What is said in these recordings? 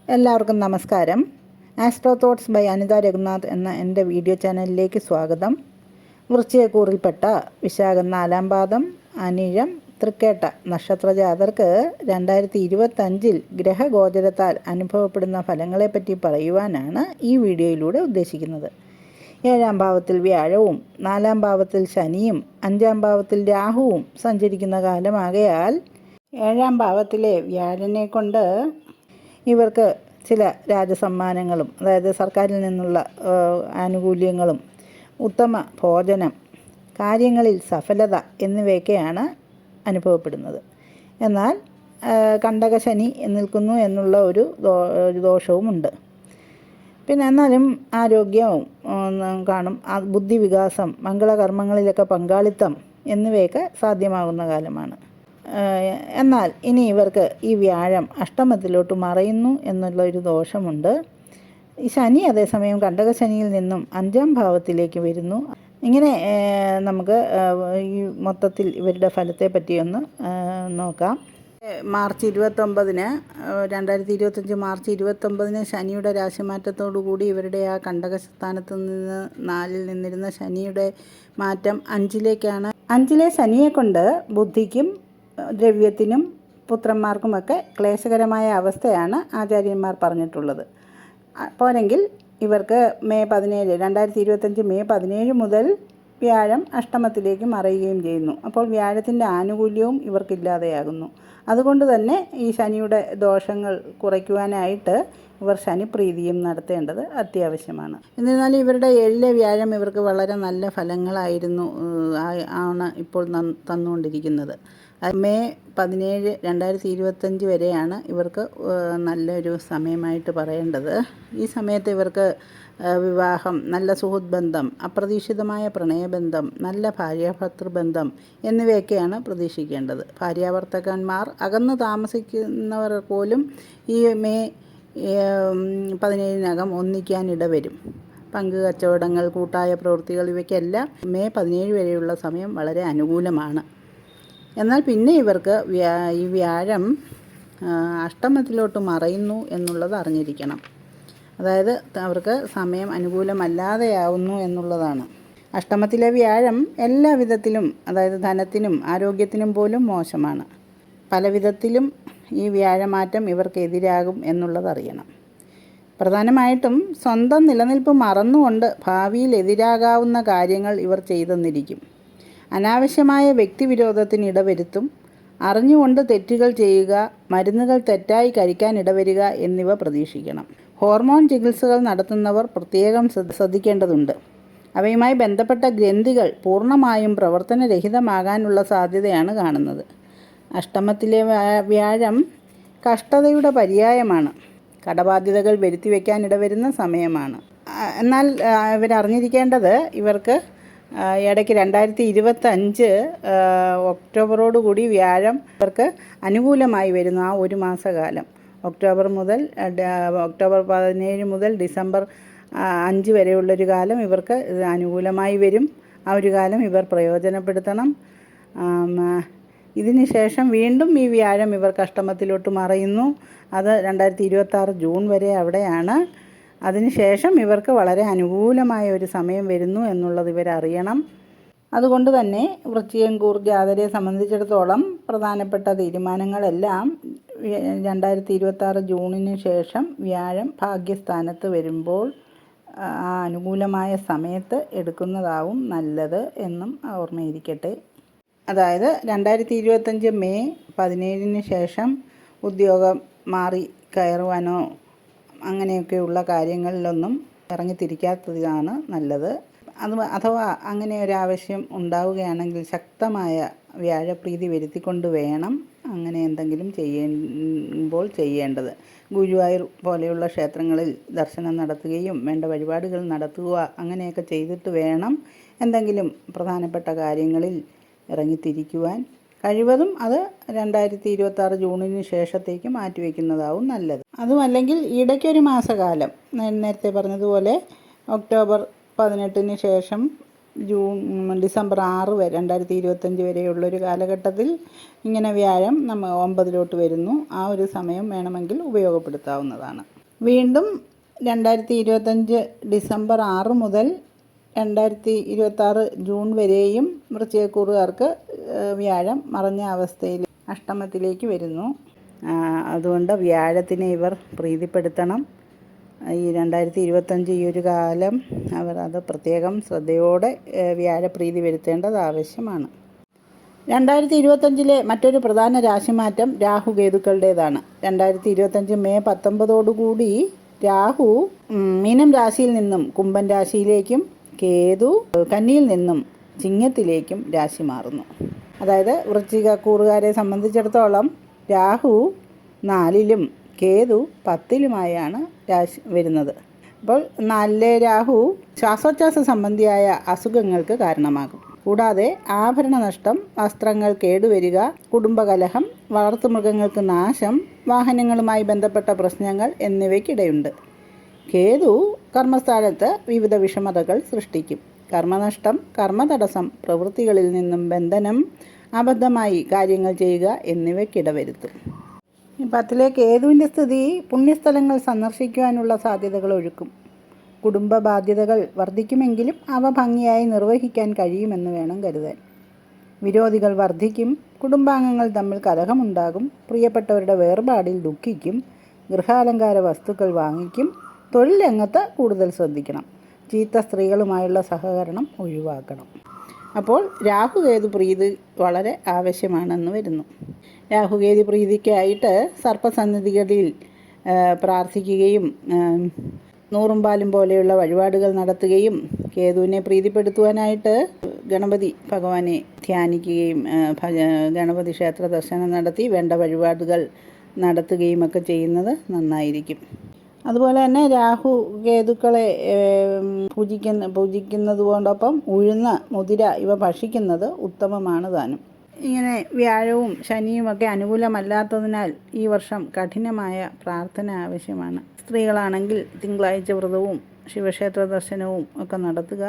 എല്ലാവർക്കും നമസ്കാരം. Astro thoughts by Anita Raghunath എന്ന എൻ്റെ വീഡിയോ ചാനലിലേക്ക് സ്വാഗതം. വൃശ്ചികക്കൂറിൽപ്പെട്ട വിശാഖം 4-ാം പാദം, അനിഴം, തൃക്കേട്ട നക്ഷത്രജാതർക്ക് 2025 ഗ്രഹഗോചരത്താൽ അനുഭവപ്പെടുന്ന ഫലങ്ങളെപ്പറ്റി പറയുവാനാണ് ഈ വീഡിയോയിലൂടെ ഉദ്ദേശിക്കുന്നത്. 7-ാം ഭാവത്തിൽ വ്യാഴവും 4-ാം ഭാവത്തിൽ ശനിയും 5-ാം ഭാവത്തിൽ രാഹുവും സഞ്ചരിക്കുന്ന കാലമാകയാൽ 7-ാം ഭാവത്തിലെ വ്യാഴനെ കൊണ്ട് ഇവർക്ക് ചില രാജസമ്മാനങ്ങളും, അതായത് സർക്കാരിൽ നിന്നുള്ള ആനുകൂല്യങ്ങളും, ഉത്തമ ഭോജനം, കാര്യങ്ങളിൽ സഫലത എന്നിവയൊക്കെയാണ് അനുഭവപ്പെടുന്നത്. എന്നാൽ കണ്ടകശനി നിൽക്കുന്നു എന്നുള്ള ഒരു ദോഷവുമുണ്ട്. പിന്നെ എന്നാലും ആരോഗ്യവും കാണും, ബുദ്ധിവികാസം, മംഗളകർമ്മങ്ങളിലൊക്കെ പങ്കാളിത്തം എന്നിവയൊക്കെ സാധ്യമാകുന്ന കാലമാണ്. എന്നാൽ ഇനി ഇവർക്ക് ഈ വ്യാഴം അഷ്ടമത്തിലോട്ട് മറയുന്നു എന്നുള്ള ഒരു ദോഷമുണ്ട്. ഈ ശനി അതേസമയം കണ്ടകശനിയിൽ നിന്നും 5-ാം ഭാവത്തിലേക്ക് വരുന്നു. ഇങ്ങനെ നമുക്ക് ഈ മൊത്തത്തിൽ ഇവരുടെ ഫലത്തെ പറ്റിയൊന്ന് നോക്കാം. മാർച്ച് 29-ന് 2025 മാർച്ച് 29-ന് ശനിയുടെ രാശിമാറ്റത്തോടു കൂടി ഇവരുടെ ആ കണ്ടകസ്ഥാനത്ത് നിന്ന് 4-ൽ നിന്നിരുന്ന ശനിയുടെ മാറ്റം 5-ലേക്കാണ്. 5-ലെ ശനിയെ കൊണ്ട് ബുദ്ധിക്കും ദ്രവ്യത്തിനും പുത്രന്മാർക്കുമൊക്കെ ക്ലേശകരമായ അവസ്ഥയാണ് ആചാര്യന്മാർ പറഞ്ഞിട്ടുള്ളത്. പോരെങ്കിൽ ഇവർക്ക് 2025 മെയ് 17 മുതൽ വ്യാഴം അഷ്ടമത്തിലേക്ക് മറയുകയും ചെയ്യുന്നു. അപ്പോൾ വ്യാഴത്തിൻ്റെ ആനുകൂല്യവും ഇവർക്കില്ലാതെയാകുന്നു. അതുകൊണ്ട് തന്നെ ഈ ശനിയുടെ ദോഷങ്ങൾ കുറയ്ക്കുവാനായിട്ട് ഇവർ ശനിപ്രീതിയും നടത്തേണ്ടത് അത്യാവശ്യമാണ്. എന്നിരുന്നാലും ഇവരുടെ 7-ലെ വ്യാഴം ഇവർക്ക് വളരെ നല്ല ഫലങ്ങളായിരുന്നു ആണ് ഇപ്പോൾ തന്നുകൊണ്ടിരിക്കുന്നത്. മെയ് 17, 2025 വരെയാണ് ഇവർക്ക് നല്ലൊരു സമയമായിട്ട് പറയേണ്ടത്. ഈ സമയത്ത് ഇവർക്ക് വിവാഹം, നല്ല സുഹൃത്ബന്ധം, അപ്രതീക്ഷിതമായ പ്രണയബന്ധം, നല്ല ഭാര്യാഭർത്തൃബന്ധം എന്നിവയൊക്കെയാണ് പ്രതീക്ഷിക്കേണ്ടത്. ഭാര്യാഭർത്തകന്മാർ അകന്ന് താമസിക്കുന്നവർ പോലും ഈ മെയ് 17-നകം ഒന്നിക്കാനിടവരും. പങ്കുകച്ചവടങ്ങൾ, കൂട്ടായ പ്രവൃത്തികൾ ഇവയ്ക്കെല്ലാം മെയ് 17 വരെയുള്ള സമയം വളരെ അനുകൂലമാണ്. എന്നാൽ പിന്നെ ഇവർക്ക് ഈ വ്യാഴം അഷ്ടമത്തിലോട്ട് മറയുന്നു എന്നുള്ളത് അറിഞ്ഞിരിക്കണം. അതായത് അവർക്ക് സമയം അനുകൂലമല്ലാതെയാവുന്നു എന്നുള്ളതാണ്. അഷ്ടമത്തിലെ വ്യാഴം എല്ലാ വിധത്തിലും, അതായത് ധനത്തിനും ആരോഗ്യത്തിനും പോലും മോശമാണ്. പല വിധത്തിലും ഈ വ്യാഴമാറ്റം ഇവർക്കെതിരാകും എന്നുള്ളതറിയണം. പ്രധാനമായിട്ടും സ്വന്തം നിലനിൽപ്പ് മറന്നുകൊണ്ട് ഭാവിയിൽ എതിരാകാവുന്ന കാര്യങ്ങൾ ഇവർ ചെയ്തെന്നിരിക്കും. അനാവശ്യമായ വ്യക്തിവിരോധത്തിന് ഇടവരുത്തും. അറിഞ്ഞുകൊണ്ട് തെറ്റുകൾ ചെയ്യുക, മരുന്നുകൾ തെറ്റായി കഴിക്കാൻ ഇടവരിക എന്നിവ പ്രതീക്ഷിക്കണം. ഹോർമോൺ ചികിത്സകൾ നടത്തുന്നവർ പ്രത്യേകം ശ്രദ്ധിക്കേണ്ടതുണ്ട്. അവയുമായി ബന്ധപ്പെട്ട ഗ്രന്ഥികൾ പൂർണ്ണമായും പ്രവർത്തനരഹിതമാകാനുള്ള സാധ്യതയാണ് കാണുന്നത്. അഷ്ടമത്തിലെ വ്യാഴം കഷ്ടതയുടെ പര്യായമാണ്. കടബാധ്യതകൾ വരുത്തി വയ്ക്കാൻ ഇടവരുന്ന സമയമാണ്. എന്നാൽ ഇവരറിഞ്ഞിരിക്കേണ്ടത് ഇവർക്ക് ഇടയ്ക്ക് 2025 ഒക്ടോബറോടുകൂടി വ്യാഴം ഇവർക്ക് അനുകൂലമായി വരുന്നു. ആ ഒരു മാസകാലം ഒക്ടോബർ 17 മുതൽ ഡിസംബർ 5 വരെയുള്ളൊരു കാലം ഇവർക്ക് അനുകൂലമായി വരും. ആ ഒരു കാലം ഇവർ പ്രയോജനപ്പെടുത്തണം. ഇതിന് ശേഷം വീണ്ടും ഈ വ്യാഴം ഇവർക്ക് അഷ്ടമത്തിലോട്ട് മറയുന്നു. അത് 2026 ജൂൺ വരെ അവിടെയാണ്. അതിനുശേഷം ഇവർക്ക് വളരെ അനുകൂലമായ ഒരു സമയം വരുന്നു എന്നുള്ളത് ഇവരറിയണം. അതുകൊണ്ട് തന്നെ വൃശ്ചികം കൂർ ജാതരെ സംബന്ധിച്ചിടത്തോളം പ്രധാനപ്പെട്ട തീരുമാനങ്ങളെല്ലാം 2026 ജൂണിന് ശേഷം വ്യാഴം ഭാഗ്യസ്ഥാനത്ത് വരുമ്പോൾ ആ അനുകൂലമായ സമയത്ത് എടുക്കുന്നതാവും നല്ലത് എന്നും ഓർമ്മയിരിക്കട്ടെ. അതായത് 2025 മെയ് 17 ശേഷം ഉദ്യോഗം മാറി കയറുവാനോ അങ്ങനെയൊക്കെയുള്ള കാര്യങ്ങളിലൊന്നും ഇറങ്ങിത്തിരിക്കാത്തതാണ് നല്ലത്. അഥവാ അങ്ങനെ ഒരാവശ്യം ഉണ്ടാവുകയാണെങ്കിൽ ശക്തമായ വ്യാഴപ്രീതി വരുത്തിക്കൊണ്ട് വേണം അങ്ങനെ എന്തെങ്കിലും ചെയ്യേണ്ടത്. ഗുരുവായൂർ പോലെയുള്ള ക്ഷേത്രങ്ങളിൽ ദർശനം നടത്തുകയും വേണ്ട വഴിപാടുകൾ നടത്തുക അങ്ങനെയൊക്കെ ചെയ്തിട്ട് വേണം എന്തെങ്കിലും പ്രധാനപ്പെട്ട കാര്യങ്ങളിൽ ഇറങ്ങിത്തിരിക്കുവാൻ. കഴിവതും അത് 2026 ജൂണിന് ശേഷത്തേക്ക് മാറ്റിവെക്കുന്നതാവും നല്ലത്. അതുമല്ലെങ്കിൽ ഇടയ്ക്കൊരു മാസകാലം നേരത്തെ പറഞ്ഞതുപോലെ ഒക്ടോബർ 18 ശേഷം ഡിസംബർ 6 വരെ 2025 വരെയുള്ളൊരു കാലഘട്ടത്തിൽ ഇങ്ങനെ വ്യാഴം 9 വരുന്നു. ആ ഒരു സമയം വേണമെങ്കിൽ ഉപയോഗപ്പെടുത്താവുന്നതാണ്. വീണ്ടും 2025 ഡിസംബർ 6 മുതൽ 2026 ജൂൺ വരെയും വൃശ്ചികക്കൂറുകാർക്ക് വ്യാഴം മറഞ്ഞ അവസ്ഥയിൽ അഷ്ടമത്തിലേക്ക് വരുന്നു. അതുകൊണ്ട് വ്യാഴത്തിനെ ഇവർ പ്രീതിപ്പെടുത്തണം. ഈ 2025 ഈ ഒരു കാലം അവർ അത് പ്രത്യേകം ശ്രദ്ധയോടെ വ്യാഴപ്രീതി വരുത്തേണ്ടത് ആവശ്യമാണ്. 2025 മറ്റൊരു പ്രധാന രാശിമാറ്റം രാഹുകേതുക്കളുടേതാണ്. 2025 മെയ് 19 രാഹു മീനം രാശിയിൽ നിന്നും കുംഭൻ രാശിയിലേക്കും കേതു കന്നിയിൽ നിന്നും ചിങ്ങത്തിലേക്കും രാശി മാറുന്നു. അതായത് വൃശ്ചികക്കൂറുകാരെ സംബന്ധിച്ചിടത്തോളം രാഹു 4-ലും കേതു 10-ലുമായാണ് രാശി വരുന്നത്. അപ്പോൾ 4-ലെ രാഹു ശ്വാസോച്ഛ്വാസ സംബന്ധിയായ അസുഖങ്ങൾക്ക് കാരണമാകും. കൂടാതെ ആഭരണ നഷ്ടം, വസ്ത്രങ്ങൾ കേടുവരിക, കുടുംബകലഹം, വളർത്തുമൃഗങ്ങൾക്ക് നാശം, വാഹനങ്ങളുമായി ബന്ധപ്പെട്ട പ്രശ്നങ്ങൾ എന്നിവയ്ക്കിടയുണ്ട്. കേതു കർമ്മസ്ഥാനത്ത് വിവിധ വിഷമതകൾ സൃഷ്ടിക്കും. കർമ്മനഷ്ടം, കർമ്മതടസ്സം, പ്രവൃത്തികളിൽ നിന്നും ബന്ധനം, അബദ്ധമായി കാര്യങ്ങൾ ചെയ്യുക എന്നിവയ്ക്കിടവരുത്തും. 10-ലെ കേതുവിൻ്റെ സ്ഥിതി പുണ്യസ്ഥലങ്ങൾ സന്ദർശിക്കുവാനുള്ള സാധ്യതകൾ ഒരുക്കും. കുടുംബ ബാധ്യതകൾ വർദ്ധിക്കുമെങ്കിലും അവ ഭംഗിയായി നിർവഹിക്കാൻ കഴിയുമെന്ന് വേണം കരുതാൻ. വിരോധികൾ വർദ്ധിക്കും. കുടുംബാംഗങ്ങൾ തമ്മിൽ കലഹമുണ്ടാകും. പ്രിയപ്പെട്ടവരുടെ വേർപാടിൽ ദുഃഖിക്കും. ഗൃഹാലങ്കാര വസ്തുക്കൾ വാങ്ങിക്കും. തൊഴിൽ രംഗത്ത് കൂടുതൽ ശ്രദ്ധിക്കണം. ചീത്ത സ്ത്രീകളുമായുള്ള സഹകരണം ഒഴിവാക്കണം. അപ്പോൾ രാഹുകേതു പ്രീതി വളരെ ആവശ്യമാണെന്ന് വരുന്നു. രാഹുകേതു പ്രീതിക്കായിട്ട് സർപ്പസന്നിധികളിൽ പ്രാർത്ഥിക്കുകയും നൂറുംപാലും പോലെയുള്ള വഴിപാടുകൾ നടത്തുകയും കേതുവിനെ പ്രീതിപ്പെടുത്തുവാനായിട്ട് ഗണപതി ഭഗവാനെ ധ്യാനിക്കുകയും ഗണപതി ക്ഷേത്ര ദർശനം നടത്തി വേണ്ട വഴിപാടുകൾ നടത്തുകയും ഒക്കെ ചെയ്യുന്നത് നന്നായിരിക്കും. അതുപോലെ തന്നെ രാഹു കേതുക്കളെ പൂജിക്കുന്നതുകൊണ്ടൊപ്പം ഉഴുന്ന്, മുതിര ഇവ ഭക്ഷിക്കുന്നത് ഉത്തമമാണ് താനും. ഇങ്ങനെ വ്യാഴവും ശനിയുമൊക്കെ അനുകൂലമല്ലാത്തതിനാൽ ഈ വർഷം കഠിനമായ പ്രാർത്ഥന ആവശ്യമാണ്. സ്ത്രീകളാണെങ്കിൽ തിങ്കളാഴ്ച വ്രതവും ശിവക്ഷേത്ര ദർശനവും ഒക്കെ നടത്തുക.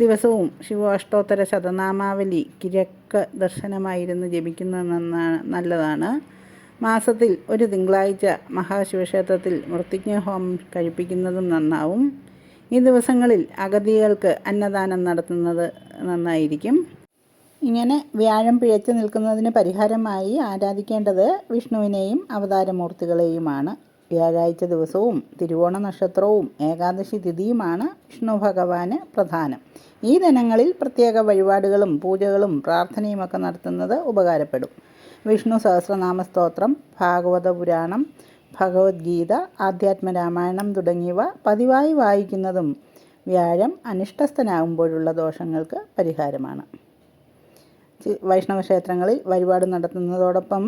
ദിവസവും ശിവാഷ്ടോത്തര ശതനാമാവലി കിഴക്ക് ദർശനമായിരുന്നു ജപിക്കുന്നത് നല്ലതാണ്. മാസത്തിൽ ഒരു തിങ്കളാഴ്ച മഹാശിവക്ഷേത്രത്തിൽ മൃത്യുഞ്ജയഹോമം കഴിപ്പിക്കുന്നതും നന്നാവും. ഈ ദിവസങ്ങളിൽ അഗതികൾക്ക് അന്നദാനം നടത്തുന്നത് നന്നായിരിക്കും. ഇങ്ങനെ വ്യാഴം പിഴച്ചു നിൽക്കുന്നതിന് പരിഹാരമായി ആരാധിക്കേണ്ടത് വിഷ്ണുവിനെയും അവതാരമൂർത്തികളെയുമാണ്. വ്യാഴാഴ്ച ദിവസവും തിരുവോണ നക്ഷത്രവും ഏകാദശി തിഥിയുമാണ് വിഷ്ണു ഭഗവാന് പ്രധാനം. ഈ ദിനങ്ങളിൽ പ്രത്യേക വഴിപാടുകളും പൂജകളും പ്രാർത്ഥനയുമൊക്കെ നടത്തുന്നത് ഉപകാരപ്പെടും. വിഷ്ണു സഹസ്രനാമ സ്തോത്രം, ഭാഗവത പുരാണം, ഭഗവത്ഗീത, ആധ്യാത്മരാമായണം തുടങ്ങിയവ പതിവായി വായിക്കുന്നതും വ്യാഴം അനിഷ്ടസ്ഥനാകുമ്പോഴുള്ള ദോഷങ്ങൾക്ക് പരിഹാരമാണ്. വൈഷ്ണവ ക്ഷേത്രങ്ങളിൽ വഴിപാട് നടത്തുന്നതോടൊപ്പം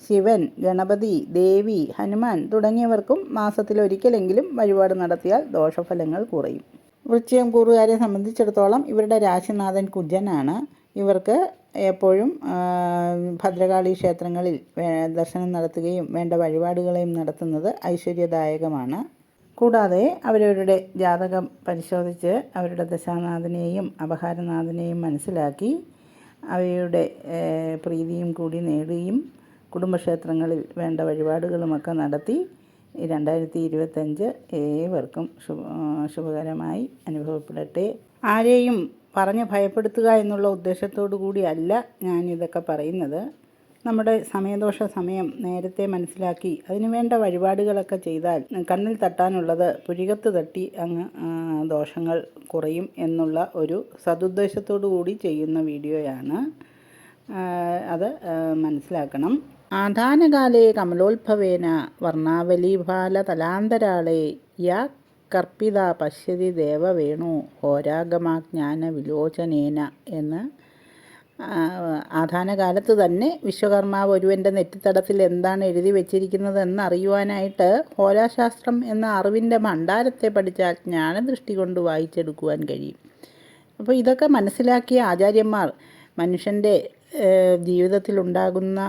ശിവൻ, ഗണപതി, ദേവി, ഹനുമാൻ തുടങ്ങിയവർക്കും മാസത്തിലൊരിക്കലെങ്കിലും വഴിപാട് നടത്തിയാൽ ദോഷഫലങ്ങൾ കുറയും. വൃശ്ചികം കൂറുകാരെ സംബന്ധിച്ചിടത്തോളം ഇവരുടെ രാശിനാഥൻ കുജനാണ്. ഇവർക്ക് എപ്പോഴും ഭദ്രകാളി ക്ഷേത്രങ്ങളിൽ ദർശനം നടത്തുകയും വേണ്ട വഴിപാടുകളെയും നടത്തുന്നത് ഐശ്വര്യദായകമാണ്. കൂടാതെ അവരവരുടെ ജാതകം പരിശോധിച്ച് അവരുടെ ദശാനാഥനെയും അപഹാരനാഥനെയും മനസ്സിലാക്കി അവയുടെ പ്രീതിയും കൂടി നേടുകയും കുടുംബക്ഷേത്രങ്ങളിൽ വേണ്ട വഴിപാടുകളുമൊക്കെ നടത്തി 2025 ഏവർക്കും ശുഭകരമായി അനുഭവപ്പെടട്ടെ. ആരെയും പറഞ്ഞ് ഭയപ്പെടുത്തുക എന്നുള്ള ഉദ്ദേശത്തോടു കൂടിയല്ല ഞാനിതൊക്കെ പറയുന്നത്. നമ്മുടെ സമയദോഷ സമയം നേരത്തെ മനസ്സിലാക്കി അതിനു വേണ്ട വഴിപാടുകളൊക്കെ ചെയ്താൽ കണ്ണിൽ തട്ടാനുള്ളത് പുരികത്ത് തട്ടി അങ്ങ് ദോഷങ്ങൾ കുറയും എന്നുള്ള ഒരു സതുദ്ദേശത്തോടു കൂടി ചെയ്യുന്ന വീഡിയോയാണ്. അത് മനസ്സിലാക്കണം. ആധാനകാലേ കമലോത്ഭവേന വർണ്ണാവലീഭാല തലാന്തരാളേ യാ കർപ്പിത പശ്യതി ദേവവേണു ഹോരാഗമാജ്ഞാന വിലോചനേന എന്ന് ആധാനകാലത്ത് തന്നെ വിശ്വകർമാവ് ഒരുവൻ്റെ നെറ്റിത്തടത്തിൽ എന്താണ് എഴുതി വച്ചിരിക്കുന്നത് എന്നറിയുവാനായിട്ട് ഹോരാശാസ്ത്രം എന്ന അറിവിൻ്റെ ഭണ്ഡാരത്തെ പഠിച്ചാൽ ജ്ഞാനദൃഷ്ടി കൊണ്ട് വായിച്ചെടുക്കുവാൻ കഴിയും. അപ്പോൾ ഇതൊക്കെ മനസ്സിലാക്കിയ ആചാര്യന്മാർ മനുഷ്യൻ്റെ ജീവിതത്തിലുണ്ടാകുന്ന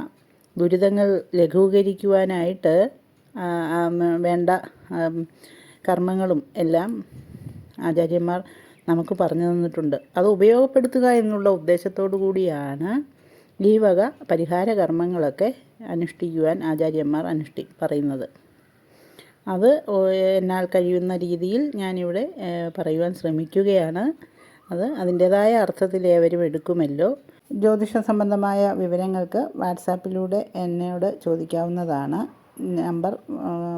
ദുരിതങ്ങൾ ലഘൂകരിക്കുവാനായിട്ട് വേണ്ട കർമ്മങ്ങളും എല്ലാം ആചാര്യന്മാർ നമുക്ക് പറഞ്ഞു തന്നിട്ടുണ്ട്. അത് ഉപയോഗപ്പെടുത്തുക എന്നുള്ള ഉദ്ദേശത്തോടു കൂടിയാണ് ഈ വക പരിഹാര കർമ്മങ്ങളൊക്കെ അനുഷ്ഠിക്കുവാൻ ആചാര്യന്മാർ പറയുന്നത്. അത് എന്നാൽ കഴിയുന്ന രീതിയിൽ ഞാനിവിടെ പറയുവാൻ ശ്രമിക്കുകയാണ്. അത് അതിൻ്റേതായ അർത്ഥത്തിൽ ഏവരും എടുക്കുമല്ലോ. ജ്യോതിഷ സംബന്ധമായ വിവരങ്ങൾക്ക് വാട്സാപ്പിലൂടെ എന്നോട് ചോദിക്കാവുന്നതാണ്. നമ്പർ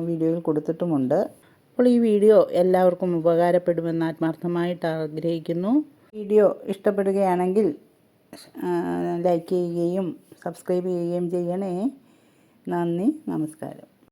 വീഡിയോയിൽ കൊടുത്തിട്ടുമുണ്ട്. അപ്പോൾ ഈ വീഡിയോ എല്ലാവർക്കും ഉപകാരപ്പെടുമെന്ന് ആത്മാർത്ഥമായിട്ട് ആഗ്രഹിക്കുന്നു. വീഡിയോ ഇഷ്ടപ്പെടുകയാണെങ്കിൽ ലൈക്ക് ചെയ്യുകയും സബ്സ്ക്രൈബ് ചെയ്യുകയും ചെയ്യണേ. നന്ദി, നമസ്കാരം.